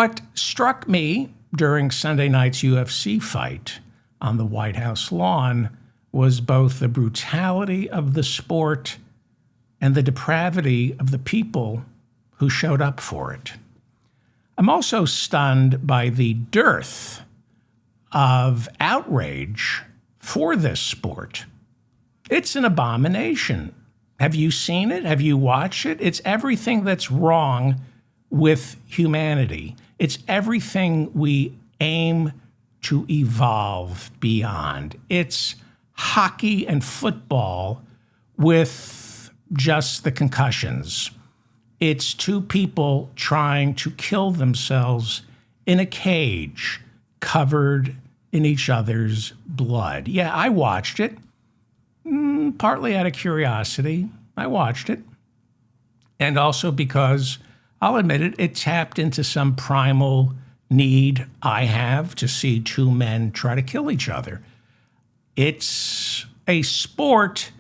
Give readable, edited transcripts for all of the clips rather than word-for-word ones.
What struck me during Sunday night's UFC fight on the White House lawn was both the brutality of the sport and the depravity of the people who showed up for it. I'm also stunned by the dearth of outrage for this sport. It's an abomination. Have you seen it? Have you watched it? It's everything that's wrong with humanity. It's everything we aim to evolve beyond. It's hockey and football with just the concussions. It's two people trying to kill themselves in a cage covered in each other's blood. Yeah, I watched it, partly out of curiosity. I watched it. And also because, I'll admit it, it tapped into some primal need I have to see two men try to kill each other. It's a sport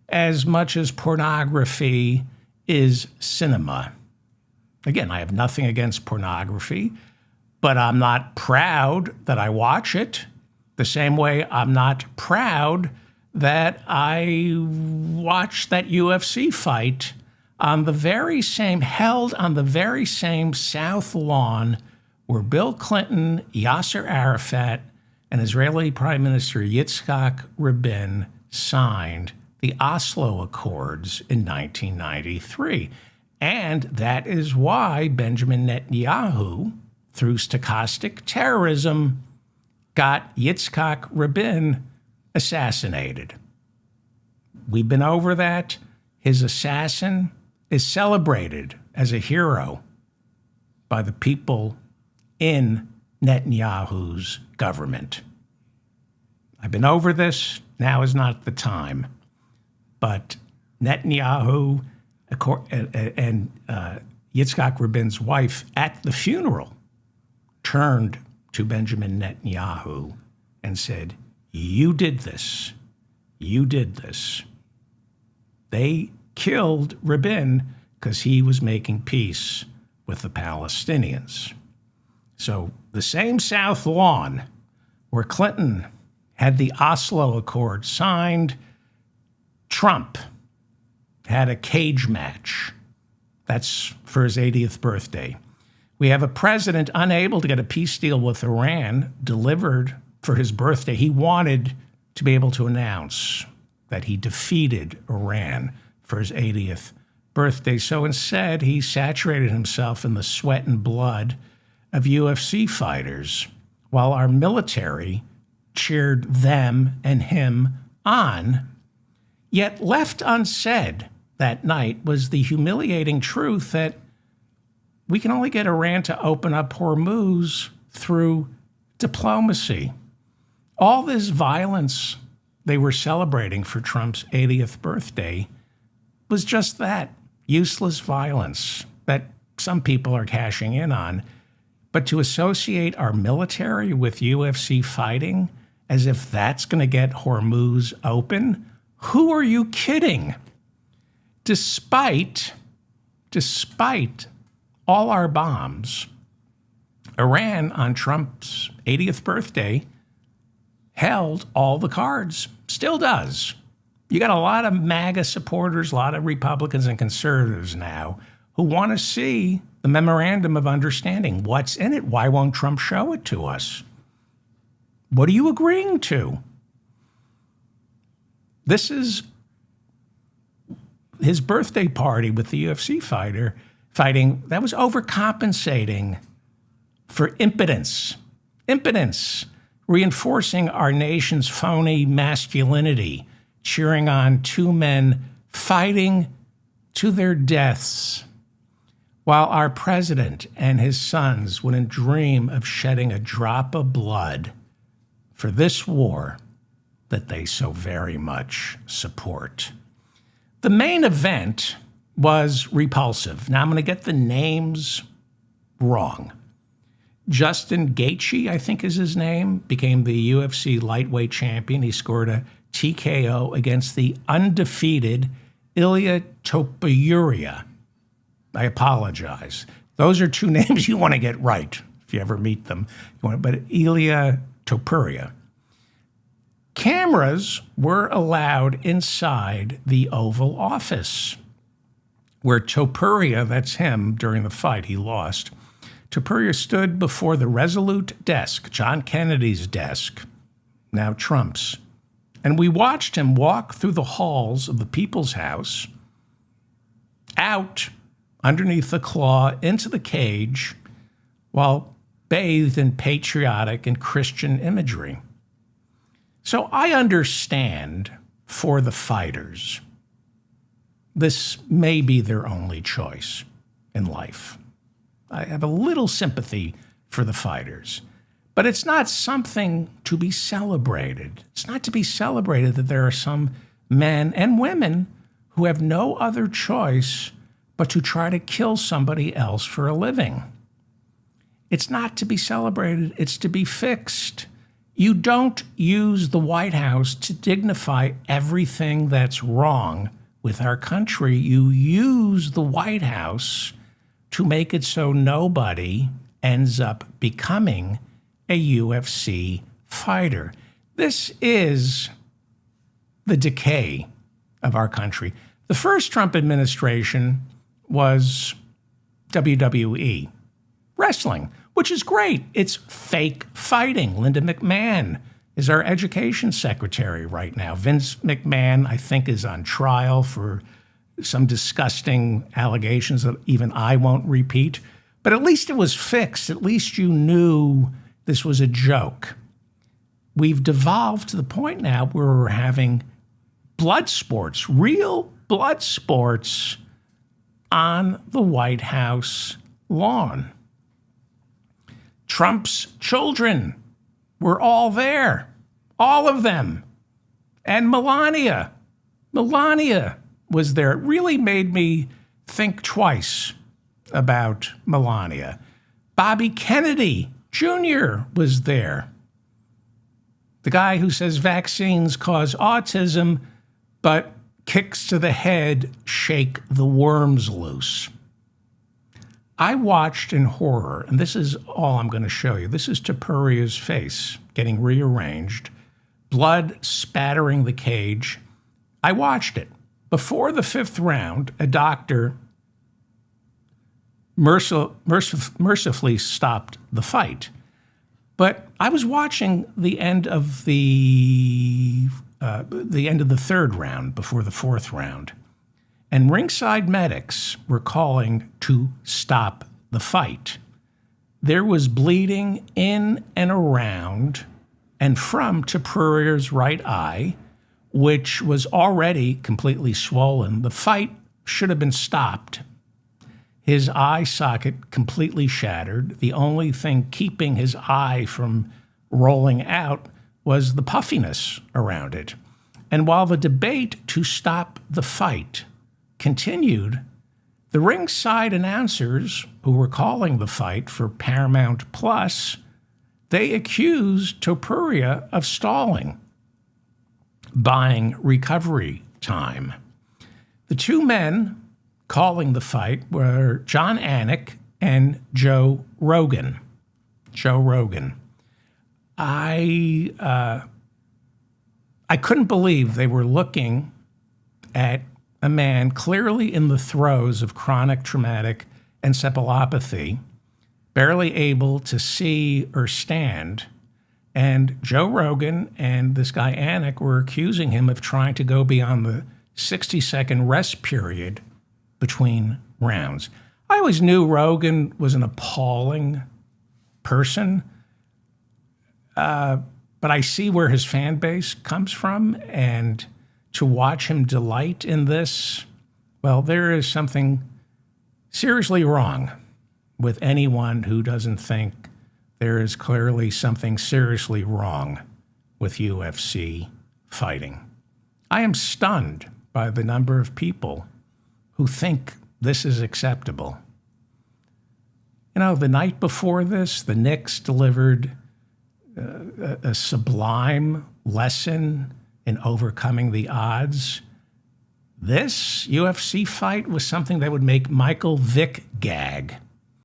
as much as pornography is cinema. Again, I have nothing against pornography, but I'm not proud that I watch it the same way I'm not proud that I watched that UFC fight on the very same, held on the very same South Lawn where Bill Clinton, Yasser Arafat, and Israeli Prime Minister Yitzhak Rabin signed the Oslo Accords in 1993. And that is why Benjamin Netanyahu, through stochastic terrorism, got Yitzhak Rabin assassinated. We've been over that. His assassin is celebrated as a hero by the people in Netanyahu's government. I've been over this. Now is not the time. But Netanyahu and Yitzhak Rabin's wife at the funeral turned to Benjamin Netanyahu and said, "You did this. You did this." They killed Rabin because he was making peace with the Palestinians. So the same South Lawn where Clinton had the Oslo Accord signed, Trump had a cage match. That's for his 80th birthday. We have a president unable to get a peace deal with Iran delivered for his birthday. He wanted to be able to announce that he defeated Iran for his 80th birthday. So instead, he saturated himself in the sweat and blood of UFC fighters while our military cheered them and him on. Yet left unsaid that night was the humiliating truth that we can only get Iran to open up Hormuz through diplomacy. All this violence they were celebrating for Trump's 80th birthday was just that, useless violence that some people are cashing in on. But to associate our military with UFC fighting as if that's going to get Hormuz open, who are you kidding? Despite all our bombs, Iran on Trump's 80th birthday held all the cards, still does. You got a lot of MAGA supporters, a lot of Republicans and conservatives now who want to see the memorandum of understanding. What's in it? Why won't Trump show it to us? What are you agreeing to? This is his birthday party with the UFC fighting. That was overcompensating for impotence. Impotence, reinforcing our nation's phony masculinity, cheering on two men fighting to their deaths, while our president and his sons wouldn't dream of shedding a drop of blood for this war that they so very much support. The main event was repulsive. Now I'm going to get the names wrong. Justin Gaethje, I think is his name, became the UFC lightweight champion. He scored a TKO against the undefeated Ilia Topuria. I apologize. Those are two names you want to get right you ever meet them. But Ilia Topuria. Cameras were allowed inside the Oval Office, where Topuria, that's him, during the fight, he lost. Topuria stood before the Resolute desk, John Kennedy's desk, now Trump's. And we watched him walk through the halls of the People's House, out underneath the claw, into the cage, while bathed in patriotic and Christian imagery. So I understand for the fighters, this may be their only choice in life. I have a little sympathy for the fighters, but it's not something to be celebrated. It's not to be celebrated that there are some men and women who have no other choice but to try to kill somebody else for a living. It's not to be celebrated, it's to be fixed. You don't use the White House to dignify everything that's wrong with our country. You use the White House to make it so nobody ends up becoming a UFC fighter. This is the decay of our country. The first Trump administration was WWE, wrestling, which is great. It's fake fighting. Linda McMahon is our education secretary right now. Vince McMahon, I think, is on trial for some disgusting allegations that even I won't repeat. But at least it was fixed. At least you knew this was a joke. We've devolved to the point now where we're having blood sports, real blood sports on the White House lawn. Trump's children were all there, all of them. And Melania was there. It really made me think twice about Melania. Bobby Kennedy Jr. was there. The guy who says vaccines cause autism, but kicks to the head shake the worms loose. I watched in horror, and this is all I'm going to show you. This is Topuria's face getting rearranged, blood spattering the cage. I watched it. Before the fifth round, a doctor mercifully stopped the fight. But I was watching the end of the third round before the fourth round, and ringside medics were calling to stop the fight. There was bleeding in and around and from Topuria's right eye, which was already completely swollen. The fight should have been stopped. His eye socket completely shattered. The only thing keeping his eye from rolling out was the puffiness around it. And while the debate to stop the fight continued, the ringside announcers who were calling the fight for Paramount Plus, they accused Topuria of stalling, buying recovery time. The two men calling the fight were John Anik and Joe Rogan. I couldn't believe they were looking at a man clearly in the throes of chronic traumatic encephalopathy, barely able to see or stand. And Joe Rogan and this guy Anik were accusing him of trying to go beyond the 60-second rest period between rounds. I always knew Rogan was an appalling person, but I see where his fan base comes from, and to watch him delight in this, well, there is something seriously wrong with anyone who doesn't think there is clearly something seriously wrong with UFC fighting. I am stunned by the number of people who think this is acceptable. You know, the night before this, the Knicks delivered a sublime lesson in overcoming the odds. This UFC fight was something that would make Michael Vick gag.